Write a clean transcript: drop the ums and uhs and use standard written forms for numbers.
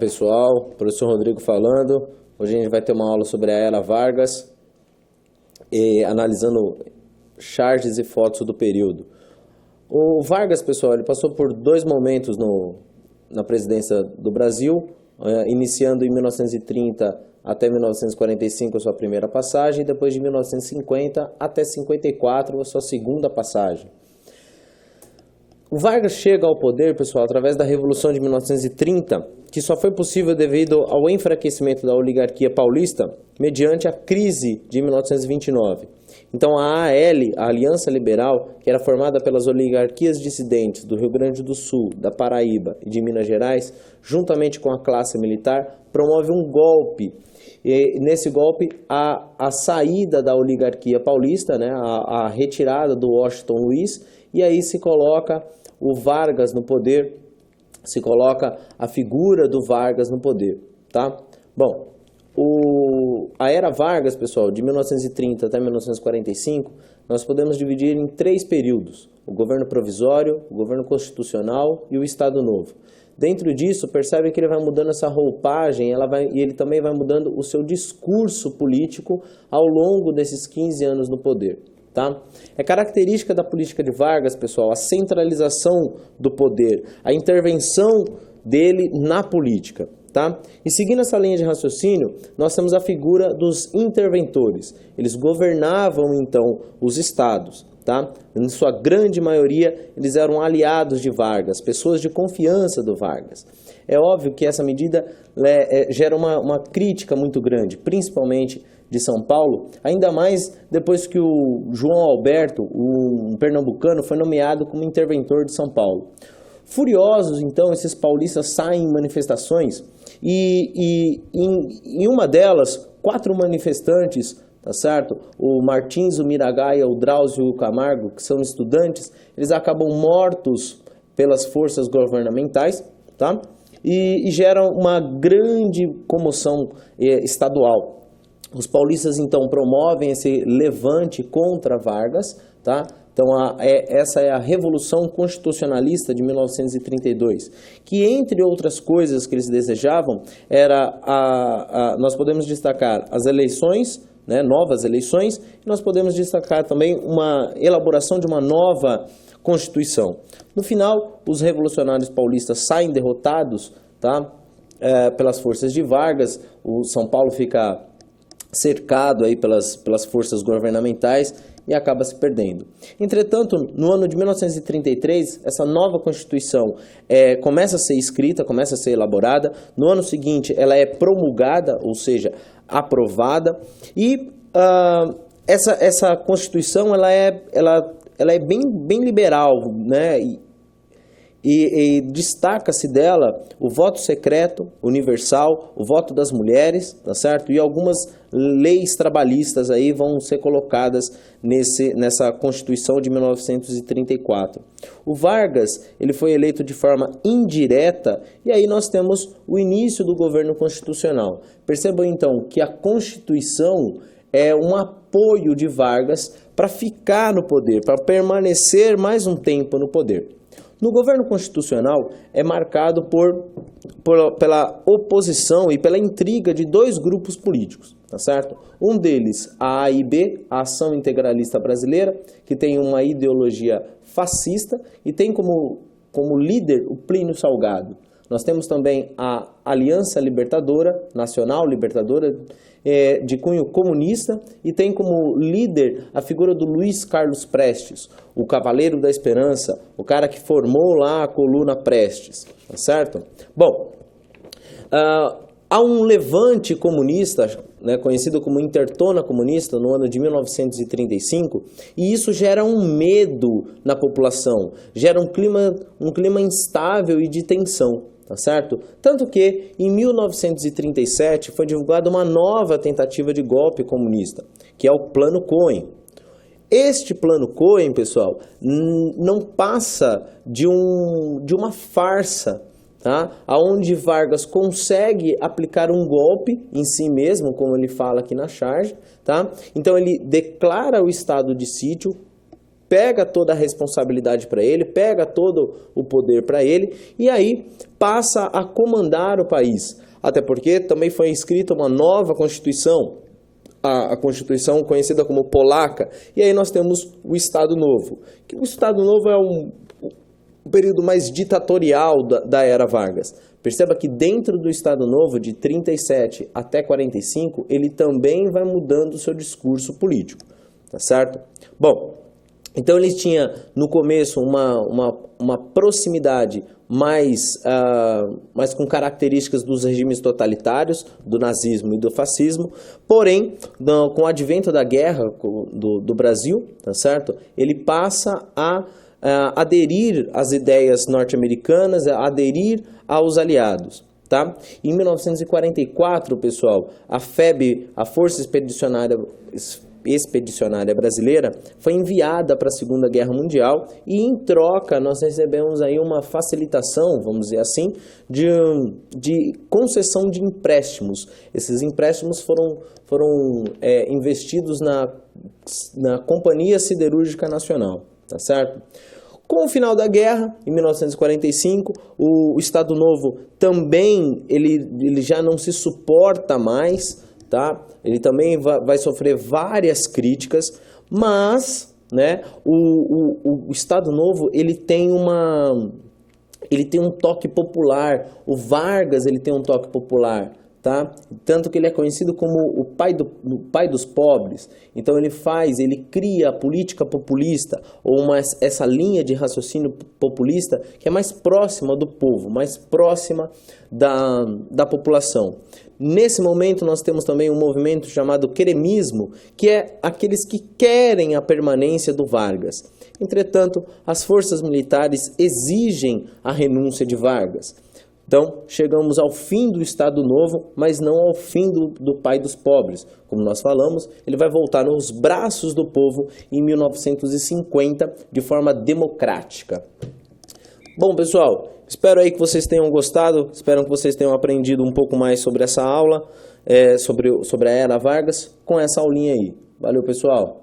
pessoal, professor Rodrigo falando. Hoje a gente vai ter uma aula sobre a Era Vargas, analisando charges e fotos do período. O Vargas, pessoal, ele passou por dois momentos na presidência do Brasil, iniciando em 1930 até 1945 a sua primeira passagem, e depois de 1950 até 54 a sua segunda passagem. O Vargas chega ao poder, pessoal, através da Revolução de 1930, que só foi possível devido ao enfraquecimento da oligarquia paulista mediante a crise de 1929. Então a AL, a Aliança Liberal, que era formada pelas oligarquias dissidentes do Rio Grande do Sul, da Paraíba e de Minas Gerais, juntamente com a classe militar, promove um golpe. E nesse golpe, a saída da oligarquia paulista, né, a retirada do Washington Luiz, e aí se coloca o Vargas no poder, se coloca a figura do Vargas no poder, tá? Bom, a Era Vargas, pessoal, de 1930 até 1945, nós podemos dividir em três períodos: o governo provisório, o governo constitucional e o Estado Novo. Dentro disso, percebe que ele vai mudando essa roupagem, e ele também vai mudando o seu discurso político ao longo desses 15 anos no poder. Tá? É característica da política de Vargas, pessoal, a centralização do poder, a intervenção dele na política. Tá? E seguindo essa linha de raciocínio, nós temos a figura dos interventores. Eles governavam, então, os estados. Tá? Em sua grande maioria, eles eram aliados de Vargas, pessoas de confiança do Vargas. É óbvio que essa medida gera uma crítica muito grande, principalmente de São Paulo, ainda mais depois que o João Alberto, um pernambucano, foi nomeado como interventor de São Paulo. Furiosos, então, esses paulistas saem em manifestações e em uma delas, 4 manifestantes, tá certo? O Martins, o Miragaia, o Drauzio e o Camargo, que são estudantes, eles acabam mortos pelas forças governamentais, tá? E geram uma grande comoção estadual. Os paulistas, então, promovem esse levante contra Vargas, tá? Então, essa é a Revolução Constitucionalista de 1932, que, entre outras coisas que eles desejavam, nós podemos destacar as eleições, né, novas eleições, e nós podemos destacar também uma elaboração de uma nova Constituição. No final, os revolucionários paulistas saem derrotados, tá? Pelas forças de Vargas. O São Paulo fica cercado aí pelas forças governamentais e acaba se perdendo. Entretanto, no ano de 1933, essa nova Constituição começa a ser escrita, começa a ser elaborada. No ano seguinte, ela é promulgada, ou seja, aprovada. E essa Constituição ela é bem liberal, né? E destaca-se dela o voto secreto, universal, o voto das mulheres, tá certo? E algumas leis trabalhistas aí vão ser colocadas nessa Constituição de 1934. O Vargas, ele foi eleito de forma indireta, e aí nós temos o início do governo constitucional. Percebam então que a Constituição é um apoio de Vargas para ficar no poder, para permanecer mais um tempo no poder. No governo constitucional é marcado pela oposição e pela intriga de dois grupos políticos, tá certo? Um deles, a AIB, a Ação Integralista Brasileira, que tem uma ideologia fascista e tem como líder o Plínio Salgado. Nós temos também a Aliança Libertadora, Nacional Libertadora, de cunho comunista, e tem como líder a figura do Luiz Carlos Prestes, o Cavaleiro da Esperança, o cara que formou lá a coluna Prestes, tá certo? Bom, há um levante comunista, né, conhecido como Intertona Comunista, no ano de 1935, e isso gera um medo na população, gera um clima instável e de tensão. Tá certo? Tanto que, em 1937, foi divulgada uma nova tentativa de golpe comunista, que é o Plano Cohen. Este Plano Cohen, pessoal, não passa de uma farsa, tá? Onde Vargas consegue aplicar um golpe em si mesmo, como ele fala aqui na charge. Tá? Então, ele declara o estado de sítio, pega toda a responsabilidade para ele, pega todo o poder para ele e aí passa a comandar o país. Até porque também foi escrita uma nova Constituição, a Constituição conhecida como Polaca, e aí nós temos o Estado Novo. O Estado Novo é um período mais ditatorial da era Vargas. Perceba que dentro do Estado Novo, de 37 até 45, ele também vai mudando o seu discurso político, tá certo? Bom, então ele tinha no começo uma proximidade mais com características dos regimes totalitários, do nazismo e do fascismo, porém, com o advento da guerra do Brasil, tá certo? Ele passa a aderir às ideias norte-americanas, aderir aos aliados. Tá? Em 1944, pessoal, a FEB, a Força Expedicionária Brasileira, foi enviada para a Segunda Guerra Mundial e, em troca, nós recebemos aí uma facilitação, vamos dizer assim, de concessão de empréstimos. Esses empréstimos foram investidos na Companhia Siderúrgica Nacional, tá certo? Com o final da guerra, em 1945, o Estado Novo também ele já não se suporta mais, tá? Ele também vai sofrer várias críticas, mas, né, o Estado Novo ele tem um toque popular. O Vargas ele tem um toque popular. Tá? Tanto que ele é conhecido como o pai dos pobres. Então ele cria a política populista, ou essa linha de raciocínio populista que é mais próxima do povo, mais próxima da população. Nesse momento nós temos também um movimento chamado queremismo, que é aqueles que querem a permanência do Vargas. Entretanto, as forças militares exigem a renúncia de Vargas. Então, chegamos ao fim do Estado Novo, mas não ao fim do pai dos pobres. Como nós falamos, ele vai voltar nos braços do povo em 1950, de forma democrática. Bom, pessoal, espero aí que vocês tenham gostado, espero que vocês tenham aprendido um pouco mais sobre essa aula, sobre a Era Vargas, com essa aulinha aí. Valeu, pessoal!